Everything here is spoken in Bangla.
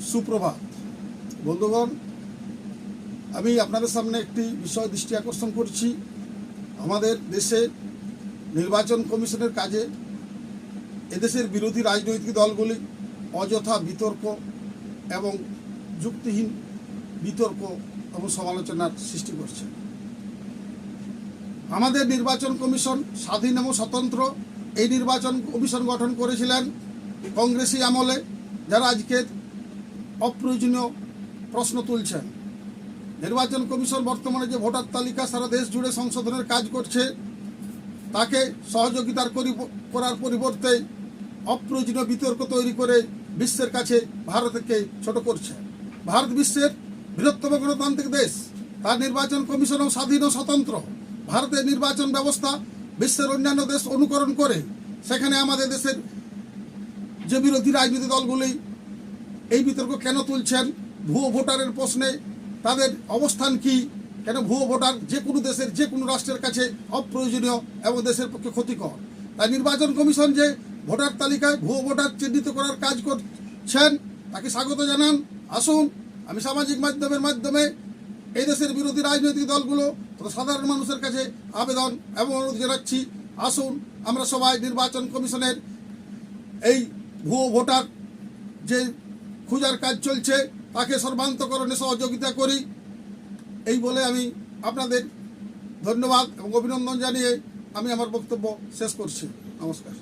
সুপ্রভাত বন্ধুগণ, আমি আপনাদের সামনে একটি বিষয় দৃষ্টি আকর্ষণ করছি। আমাদের দেশে নির্বাচন কমিশনের কাজে এদেশের বিরোধী রাজনৈতিক দলগুলি অযথা বিতর্ক এবং যুক্তিহীন বিতর্ক এবং সমালোচনার সৃষ্টি করছে। আমাদের নির্বাচন কমিশন স্বাধীন এবং স্বতন্ত্র। এই নির্বাচন কমিশন গঠন করেছিলেন কংগ্রেসি আমলে, যারা আজকের অপ্রয়োজনীয় প্রশ্ন তুলছেন। নির্বাচন কমিশন বর্তমানে যে ভোটার তালিকা সারা দেশ জুড়ে সংশোধনের কাজ করছে, তাকে সহযোগিতার করার পরিবর্তে অপ্রয়োজনীয় বিতর্ক তৈরি করে বিশ্বের কাছে ভারতকে ছোট করছে। ভারত বিশ্বের বৃহত্তম গণতান্ত্রিক দেশ, তার নির্বাচন কমিশনও স্বাধীন ও স্বতন্ত্র। ভারতের নির্বাচন ব্যবস্থা বিশ্বের অন্যান্য দেশ অনুকরণ করে। সেখানে আমাদের দেশের যে বিরোধী রাজনৈতিক দলগুলি এই বিতর্ক কেন তুলছেন? ভুয়ো ভোটারের প্রশ্নে তাদের অবস্থান কি? কেন ভুয়ো ভোটার যে কোনো দেশের যে কোনো রাষ্ট্রের কাছে অপ্রয়োজনীয় এবং দেশের পক্ষে ক্ষতিকর? তাই নির্বাচন কমিশন যে ভোটার তালিকায় ভুয়ো ভোটার চিহ্নিত করার কাজ করছেন, তাকে স্বাগত জানান। আসুন, আমি সামাজিক মাধ্যমের মাধ্যমে এই দেশের বিরোধী রাজনৈতিক দলগুলো তথা সাধারণ মানুষের কাছে আবেদন এবং অনুরোধ জানাচ্ছি, আসুন আমরা সবাই নির্বাচন কমিশনের এই ভুয়ো ভোটার যে খোঁজার কাজ চলছে তাকে সর্বান্তকরণে সহযোগিতা করি। এই বলে আমি আপনাদের ধন্যবাদ এবং অভিনন্দন জানিয়ে আমি আমার বক্তব্য শেষ করছি। নমস্কার।